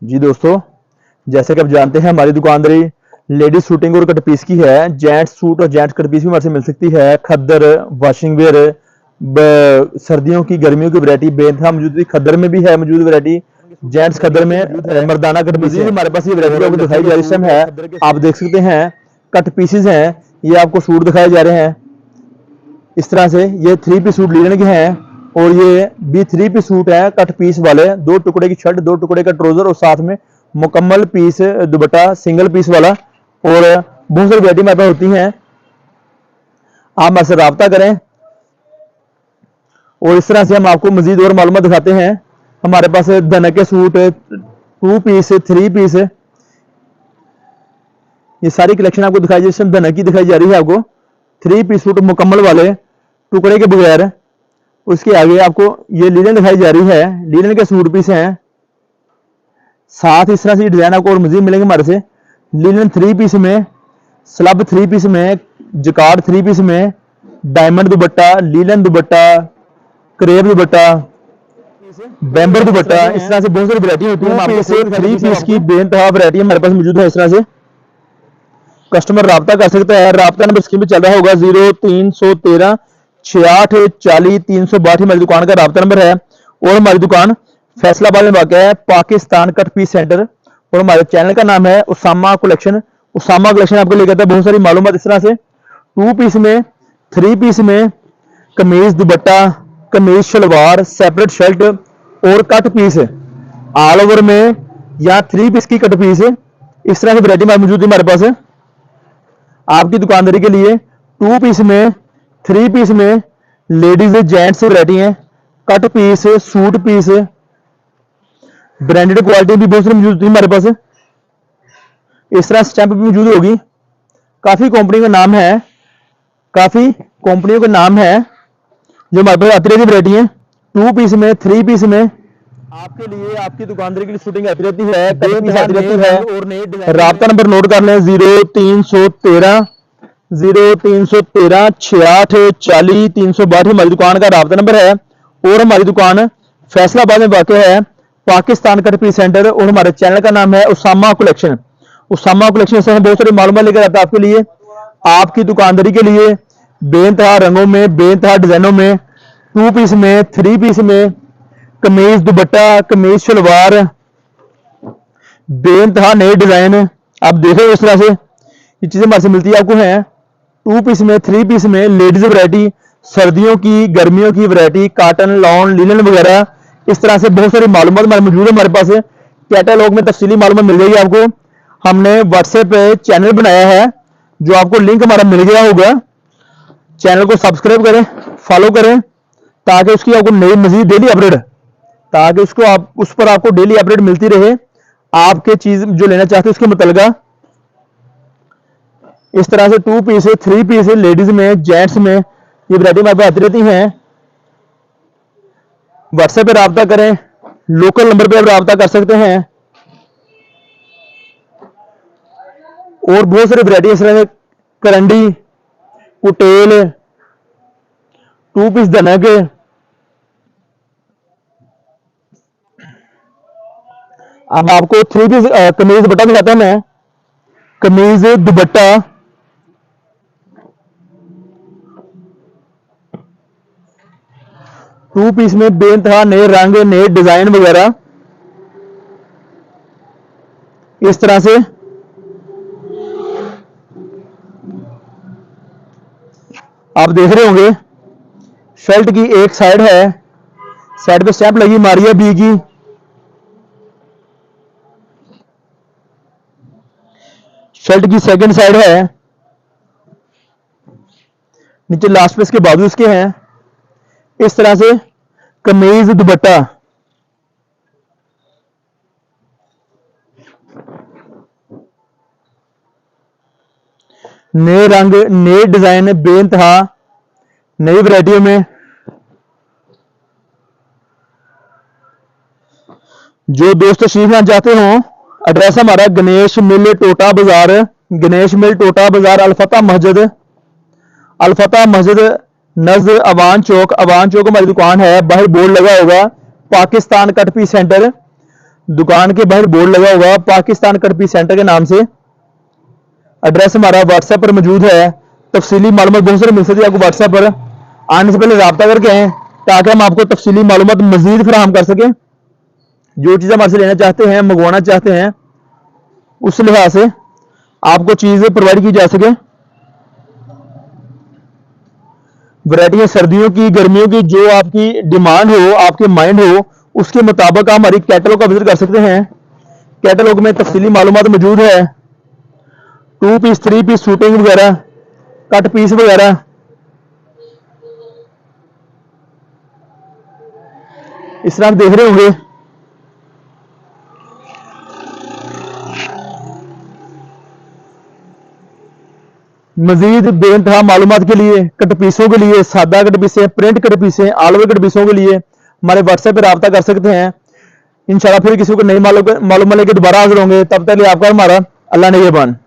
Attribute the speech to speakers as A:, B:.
A: जी दोस्तों, जैसे कि आप जानते हैं हमारी दुकानदारी लेडीज शूटिंग और कट पीस की है। जेंट्स सूट और जेंट्स कट पीस भी हमारे से मिल सकती है। खद्दर, वाशिंग वेयर, सर्दियों की गर्मियों की वैरायटी बेनथा मौजूद, खद्दर में भी है मौजूद वैरायटी। जेंट्स खद्दर में मर्दाना कट पीस है। हमारे पास ये वैरायटी आपको दिखाई जा रही है। आप देख सकते हैं कट पीसेज हैं, ये आपको सूट दिखाए जा रहे हैं। इस तरह से ये 3 पीस सूट लिनन के हैं और ये भी 3 पीस सूट है कट पीस वाले। 2 टुकड़े की शर्ट, 2 टुकड़े का ट्राउजर और साथ में मुकम्मल पीस दुपट्टा सिंगल पीस वाला। और बहुत सारी वैरायटी हमारे पास होती हैं। आप हमारे से रब्ता करें और इस तरह से हम आपको मजीद और मालूमात दिखाते हैं। हमारे पास धनक के सूट 2 पीस, 3 पीस, ये सारी कलेक्शन आपको दिखाई जिसमें धनक की दिखाई जा रही है। आपको 3 पीस सूट मुकम्मल वाले टुकड़े के बगैर। उसके आगे आपको ये लीलन दिखाई जा रही है, लीलन के सूट पीस हैं। साथ इस तरह से डिजाइन आपको और मजीद मिलेंगे हमारे से। लीलन 3 पीस में, स्लब 3 पीस में, जकार्ड 3 पीस में, diamond dupatta, linen dupatta, crepe dupatta, बैम्बर दुपट्टा, इस तरह से बहुत सारी वैरायटी होती है। आपको 3 पीस की बेनतहा वैरायटी हमारे पास मौजूद है। इस तरह से कस्टमर रब्ता कर सकता है। रब्ता नंबर स्क्रीन पे चल रहा होगा 0313 6840 362 हमारी दुकान का रब्ता नंबर है। और हमारी दुकान फैसलाबाद में वाक़ है, पाकिस्तान कट पीस सेंटर। और हमारे चैनल का नाम है उसामा कलेक्शन। उसामा कलेक्शन आपको लेकर आता है बहुत सारी मालूमात इस तरह से 2 पीस में, 3 पीस में, कमीज दुपट्टा, कमीज शलवार, सेपरेट शर्ट और कट पीस ऑल ओवर में, या 3 पीस की कट पीस, इस तरह की वैरायटी मौजूद है हमारे पास है आपकी दुकानदारी के लिए। 2 पीस में, 3 पीस में, लेडीज जेंट्स वैरायटी है। Cut piece, suit piece, branded quality भी बहुत सारी मौजूद है हमारे पास। इस तरह स्टैंप भी मौजूद होगी। काफी कंपनी का नाम है, काफी कंपनियों का नाम है जो हमारे पास आती रहती वैरायटी है। 2 पीस में, 3 पीस में आपके लिए, आपकी दुकानदारी के लिए शूटिंग आती रहती है, कट पीस आती रहती है। और राब्ता नंबर नोट कर लें 0313 6840 362 हमारी दुकान का राब्ता नंबर है। और हमारी दुकान फैसलाबाद में वाक़ है, पाकिस्तान कट पीस सेंटर। और हमारे चैनल का नाम है उसामा कलेक्शन। उसामा कलेक्शन से हम बहुत सारी मालूमात लेकर आता है आपके लिए, आपकी दुकानदारी के लिए, बेनतहा रंगों में, बेनतहा डिजाइनों में, 2 पीस में, 3 पीस में, कमीज दुपट्टा, कमीज शलवार, बेनतहा नए डिजाइन आप देख रहे हो। इस तरह से ये चीजें हमारे से मिलती है आपको हैं 2 पीस में, 3 पीस में, लेडीज वैरायटी, सर्दियों की गर्मियों की वैरायटी, कॉटन, लॉन, लिनन वगैरह। इस तरह से बहुत सारी मालूमात मौजूद है हमारे पास। कैटलॉग में तफसीली मालूमात मिल जाएगी आपको। हमने व्हाट्सएप पे चैनल बनाया है, जो आपको लिंक हमारा मिल गया होगा। चैनल को सब्सक्राइब करें, फॉलो करें, ताकि उसकी आपको नई मजीद डेली अपडेट, ताकि उसको आप उस पर आपको डेली अपडेट मिलती रहे आपके चीज जो लेना चाहते हैं उसके मुतलका। इस तरह से 2 पीस, 3 पीस, लेडीज में, जेंट्स में ये वैरायटी हमारे पास आती रहती हैं। व्हाट्सएप पे रब्ता करें, लोकल नंबर पे आप रब्ता कर सकते हैं। और बहुत सारी वैरायटी इस तरह से करंडी, कुटेल, 2 पीस धनक, अब आपको 3 पीस कमीज दुपट्टा दिखाता हूं मैं। कमीज दुपट्टा, टू पीस में बेनतहा नए रंग, नए डिजाइन वगैरह। इस तरह से आप देख रहे होंगे। शर्ट की एक साइड है, साइड पे स्टैंप लगी मारिया बी की। शर्ट की सेकंड साइड है, नीचे लास्ट पे इसके बाजू इसके हैं। इस तरह से कमीज दुपट्टा, नए रंग, नए डिजाइन, बेनतहा नई वैरायटियों में। जो दोस्त तशरीफ लाना चाहते हो, एड्रेस हमारा गणेश मिल टोटा बाजार, गणेश मिल टोटा बाजार, अलफता मस्जिद, अलफता मस्जिद नजर अवान चौक। अवान चौक हमारी दुकान है, बाहर बोर्ड लगा होगा पाकिस्तान कट पीस सेंटर। दुकान के बाहर बोर्ड लगा होगा पाकिस्तान कट पीस सेंटर के नाम से। एड्रेस हमारा व्हाट्सएप पर मौजूद है। तफसीली मालूमात बहुत सारी मिल सकती है आपको व्हाट्सएप पर। आने से पहले रब्ता करके आए ताकि हम आपको तफसीली मालूमात मजीद फराहम कर सकें। जो चीज़ हमारे से लेना चाहते हैं, मंगवाना चाहते हैं, उस लिहाज से आपको चीज़ प्रोवाइड की जा सके। वैरायटियां सर्दियों की, गर्मियों की, जो आपकी डिमांड हो, आपके माइंड हो, उसके मुताबिक आप हमारी कैटलॉग का विजिट कर सकते हैं। कैटलॉग में तफसीली मालूमात मौजूद है। 2 पीस, 3 पीस शूटिंग वगैरह, कट पीस वगैरह। इस तरह आप देख रहे होंगे। मजीद बेइंतहा मालूमात के लिए, कट पीसों के लिए, सादा कट पीसें, प्रिंट कट पीसें, ऑल ओवर कट पीसों के लिए हमारे व्हाट्सएप पर रब्ता कर सकते हैं। इंशाल्लाह फिर किसी को नई मालूमात लेके दोबारा हाजिर होंगे। तब तक लिए आपका हमारा अल्लाह निगहबान।